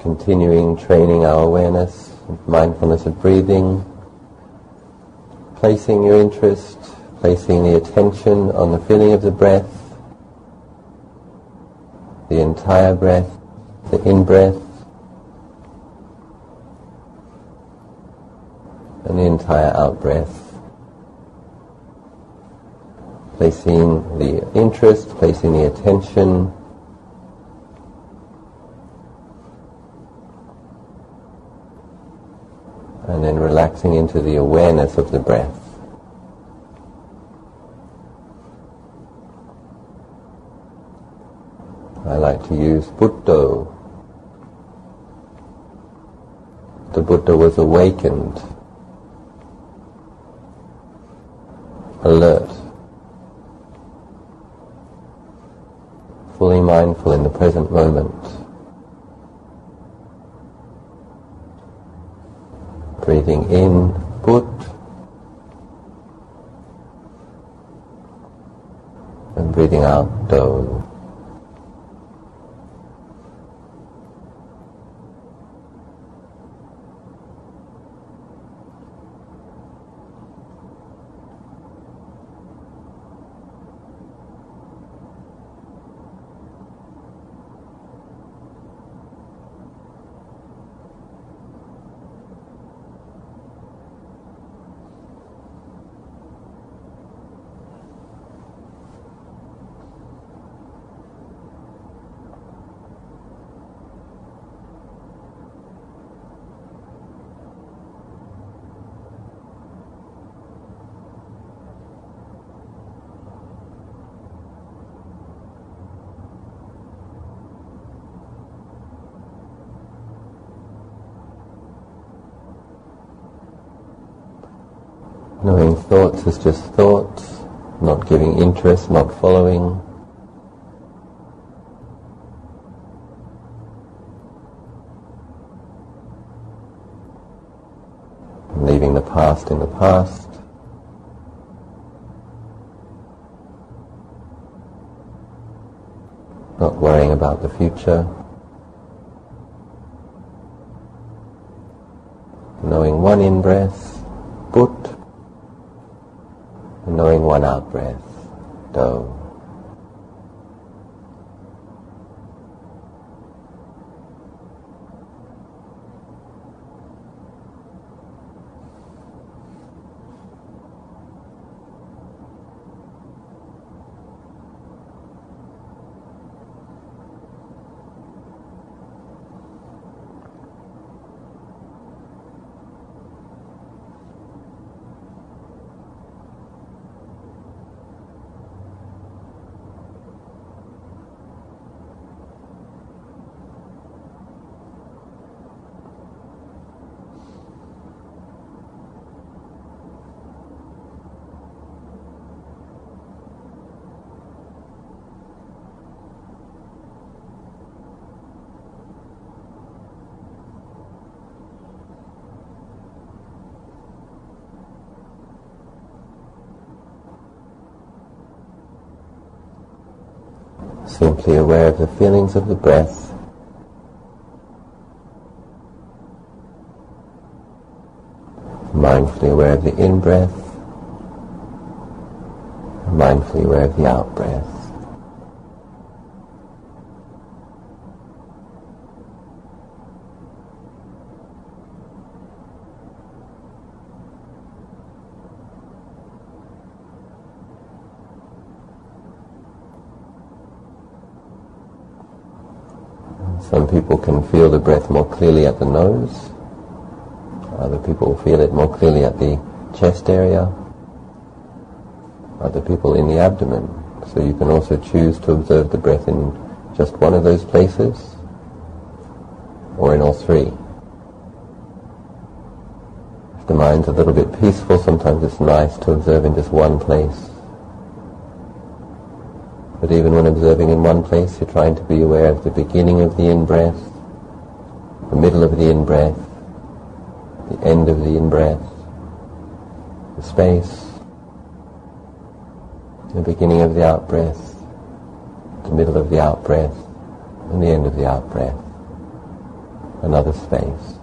continuing training our awareness, mindfulness of breathing, placing your interest, placing the attention on the feeling of the breath, the entire breath, the in-breath, and the entire out-breath. Placing the interest, placing the attention and then relaxing into the awareness of the breath. I like to use Buddha. The Buddha was awakened, alert, fully mindful in the present moment. Breathing in, Buddha, and breathing out, Do. Knowing thoughts as just thoughts, not giving interest, not following. Leaving the past in the past. Not worrying about the future. Knowing one in-breath, Buddha. Knowing one out-breath, Do. Simply aware of the feelings of the breath, mindfully aware of the in-breath, mindfully aware of the out-breath. Some people can feel the breath more clearly at the nose. Other people feel it more clearly at the chest area. Other people in the abdomen. So you can also choose to observe the breath in just one of those places or in all three. If the mind's a little bit peaceful, sometimes it's nice to observe in just one place. But even when observing in one place, you're trying to be aware of the beginning of the in-breath, the middle of the in-breath, the end of the in-breath, the space, the beginning of the out-breath, the middle of the out-breath, and the end of the out-breath. another space.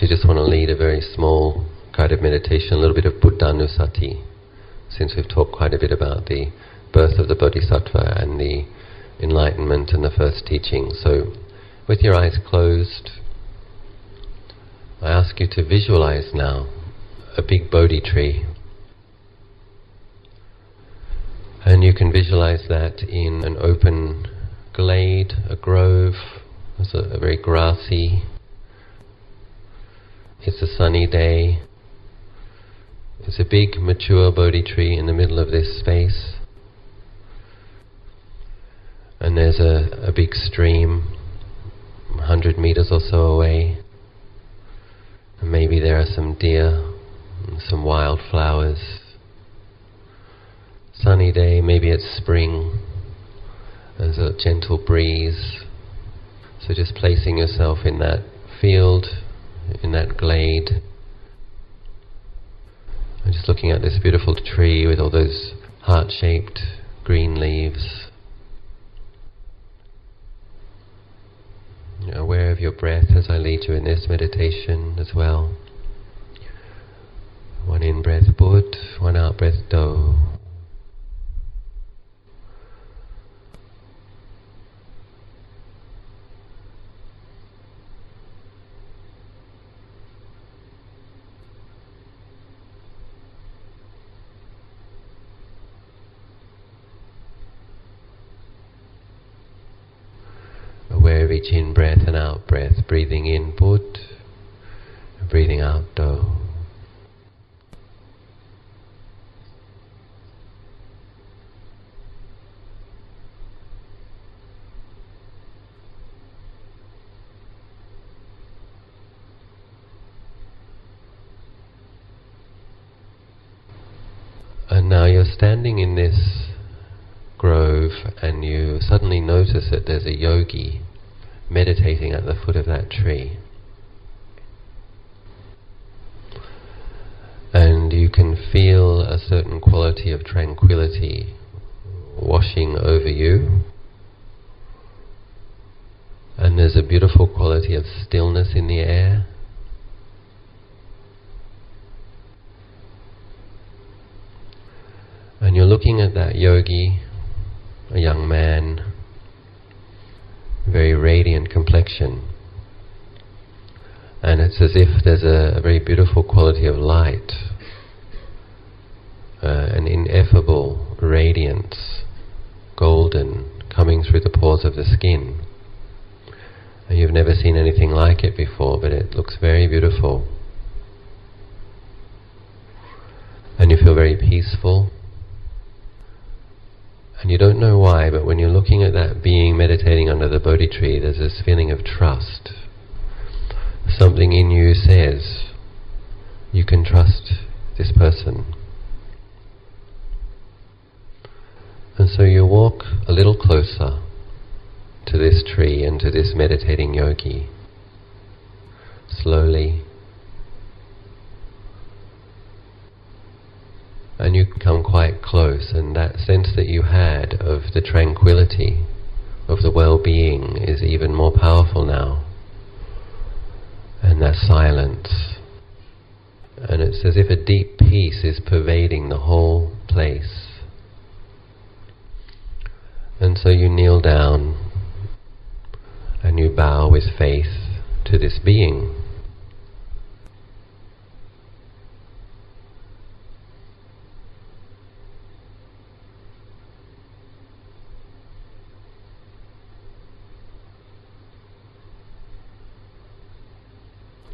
Just want to lead a very small guided meditation, a little bit of Buddhanusati, since we've talked quite a bit about the birth of the Bodhisattva and the enlightenment and the first teaching. So, with your eyes closed, I ask you to visualize now a big Bodhi tree. And you can visualize that in an open glade, a grove. It's a very grassy. It's a sunny day. It's a big mature Bodhi tree in the middle of this space. And there's a big stream 100 meters or so away. And maybe there are some deer and some wildflowers. Sunny day, maybe it's spring. There's a gentle breeze. So just placing yourself in that field, in that glade, and just looking at this beautiful tree with all those heart-shaped green leaves. You're aware of your breath as I lead you in this meditation as well. One in-breath Bud, one out-breath Do. Aware of each in-breath and out-breath, breathing in Bud, and breathing out Do. And now you're standing in this grove and you suddenly notice that there's a yogi meditating at the foot of that tree. And you can feel a certain quality of tranquility washing over you. And there's a beautiful quality of stillness in the air. And you're looking at that yogi, a young man, very radiant complexion. And it's as if there's a very beautiful quality of light, an ineffable radiance, golden, coming through the pores of the skin. And you've never seen anything like it before, but it looks very beautiful. and you feel very peaceful. And you don't know why, but when you're looking at that being meditating under the Bodhi tree, there's this feeling of trust. Something in you says, you can trust this person. And so you walk a little closer to this tree and to this meditating yogi, slowly. And you come quite close, and that sense that you had of the tranquility, of the well-being, is even more powerful now. And that silence. And it's as if a deep peace is pervading the whole place. And so you kneel down and you bow with faith to this being.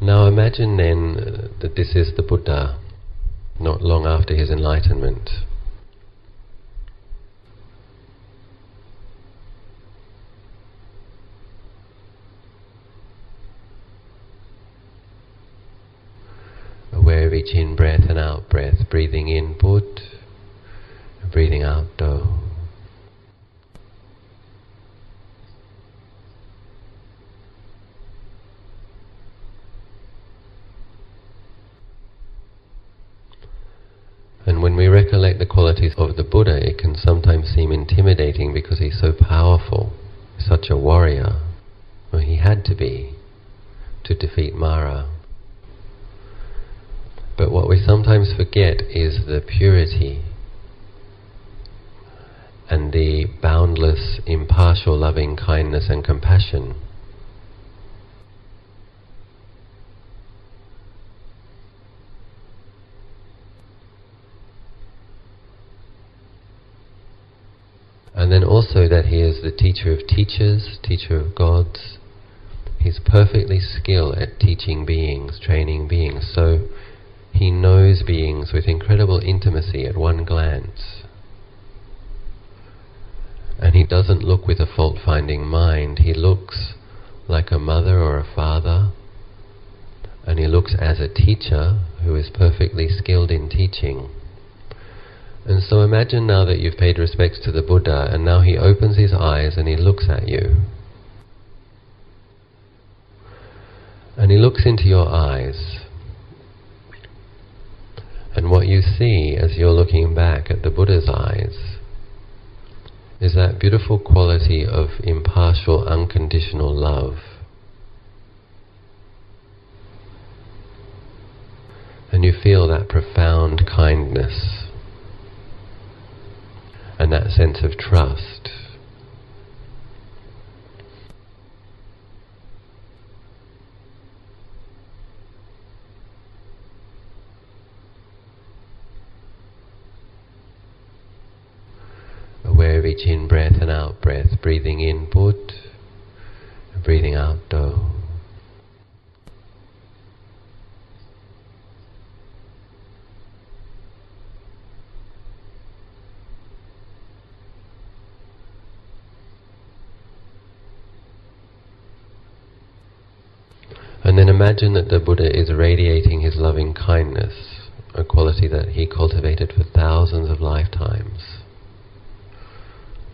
Now imagine then that this is the Buddha, not long after his enlightenment. Aware of each in-breath and out-breath, breathing in Bud, and breathing out Do. And when we recollect the qualities of the Buddha, it can sometimes seem intimidating because he's so powerful, such a warrior. Well, he had to be, to defeat Mara. But what we sometimes forget is the purity and the boundless, impartial loving kindness and compassion. And then also that he is the teacher of teachers, teacher of gods. He's perfectly skilled at teaching beings, training beings, so he knows beings with incredible intimacy at one glance. And he doesn't look with a fault-finding mind. He looks like a mother or a father, and he looks as a teacher who is perfectly skilled in teaching. And so imagine now that you've paid respects to the Buddha, and now he opens his eyes and he looks at you. And he looks into your eyes. And what you see as you're looking back at the Buddha's eyes is that beautiful quality of impartial, unconditional love. And you feel that profound kindness and that sense of trust. Aware of each in-breath and out-breath, breathing in Bud, and breathing out Do. And then imagine that the Buddha is radiating his loving kindness, a quality that he cultivated for thousands of lifetimes.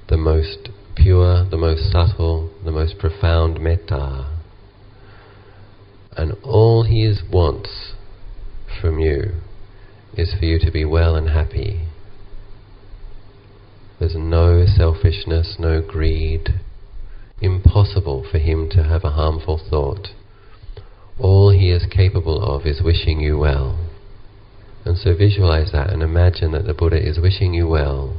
The most pure, the most subtle, the most profound metta. And all he wants from you is for you to be well and happy. There's no selfishness, no greed. Impossible for him to have a harmful thought. All he is capable of is wishing you well. And so visualize that and imagine that the Buddha is wishing you well.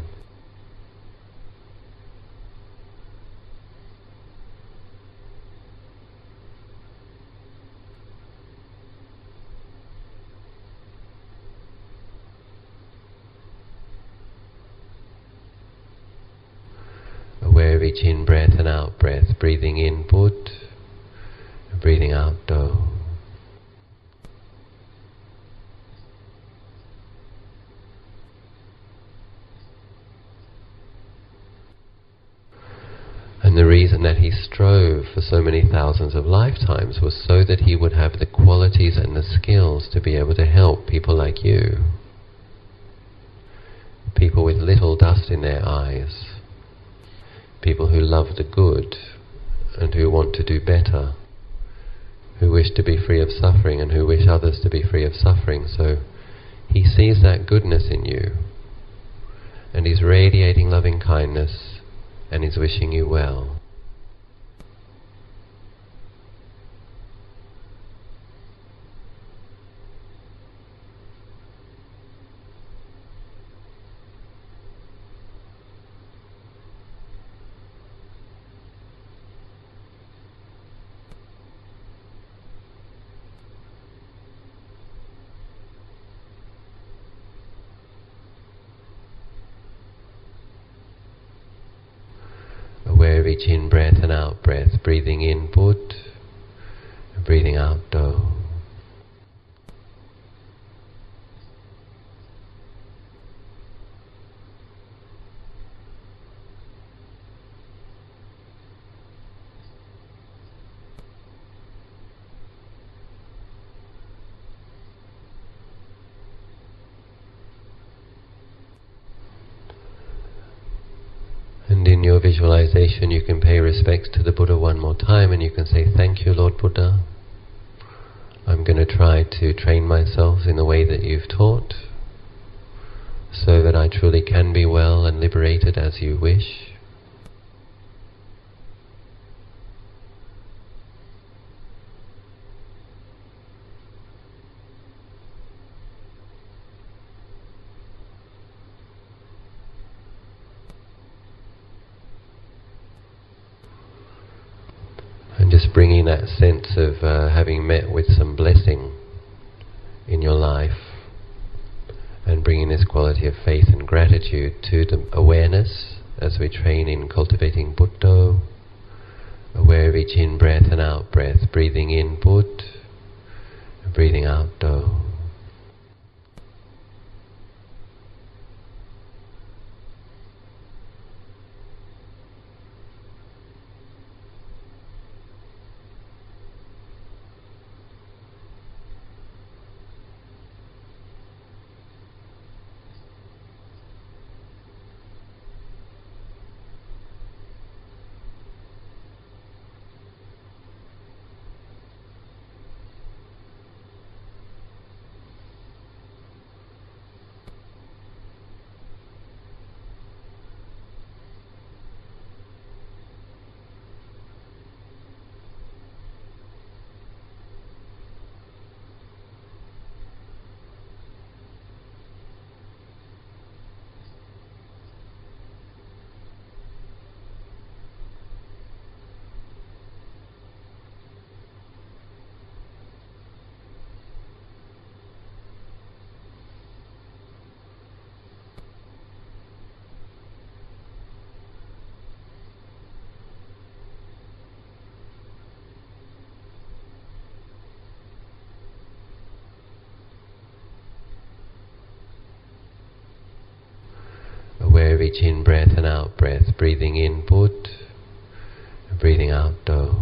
Aware of each in-breath and out-breath, breathing in Bud, and breathing out Do. And the reason that he strove for so many thousands of lifetimes was so that he would have the qualities and the skills to be able to help people like you. People with little dust in their eyes. People who love the good and who want to do better. Who wish to be free of suffering and who wish others to be free of suffering. So he sees that goodness in you. And he's radiating loving kindness. And he's wishing you well. Aware of each in-breath and out-breath, breathing in Bud, and breathing out Do. And in your visualization you can pay respects to the Buddha one more time and you can say, "Thank you, Lord Buddha. I'm going to try to train myself in the way that you've taught so that I truly can be well and liberated as you wish." And just bringing that sense of having met with some blessing in your life and bringing this quality of faith and gratitude to the awareness as we train in cultivating Buddho, aware of each in-breath and out-breath, breathing in Bud, and breathing out Do. Aware of each in-breath and out-breath, breathing in Bud, and breathing out Do.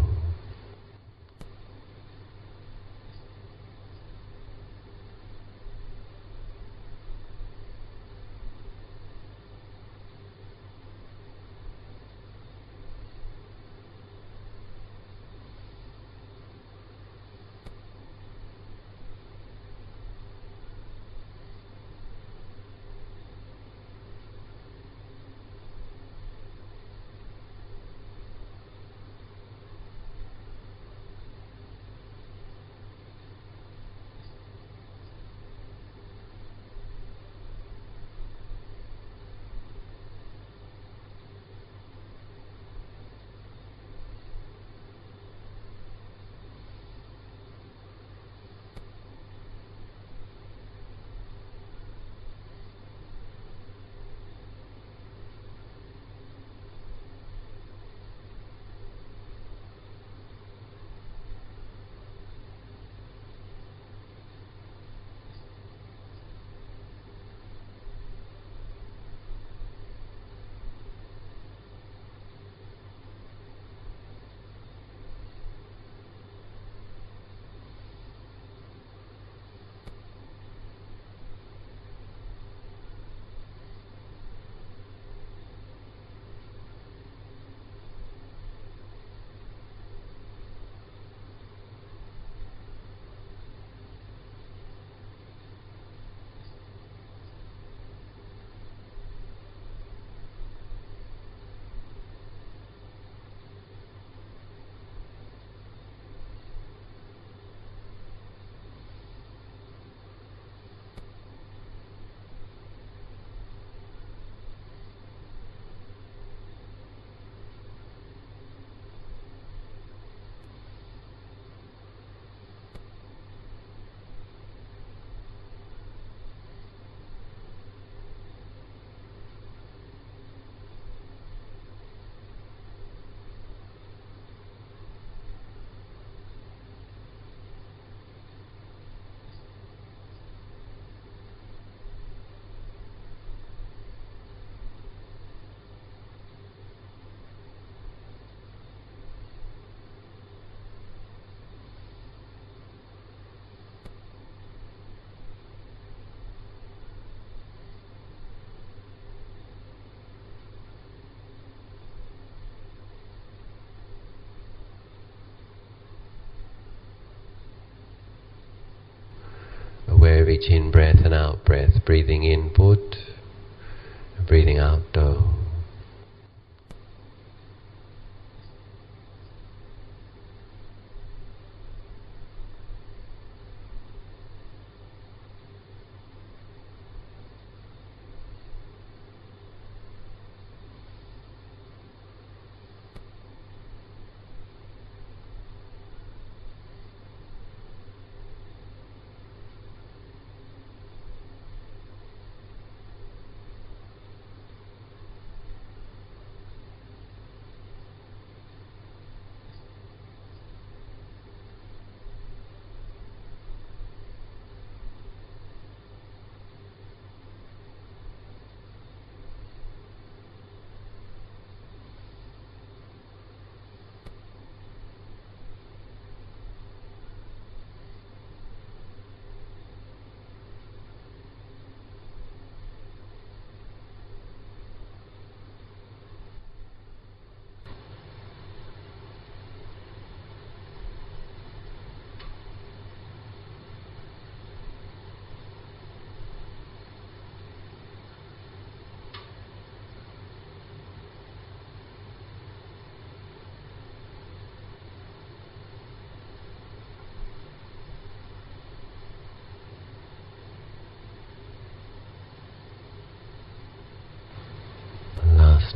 of each in-breath and out-breath. Breathing in, Bud, and breathing out, Do.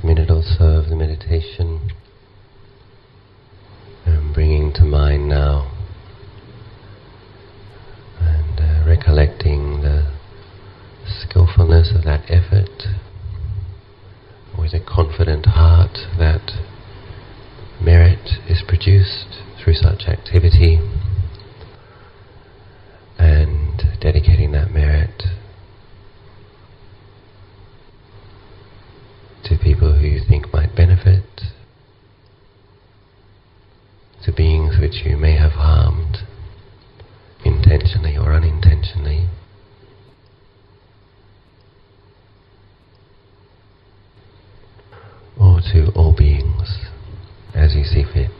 Minute or so of the meditation, and bringing to mind now and recollecting the skillfulness of that effort, with a confident heart that merit is produced through such activity, and dedicating that merit to people who you think might benefit, to beings which you may have harmed, intentionally or unintentionally, or to all beings, as you see fit.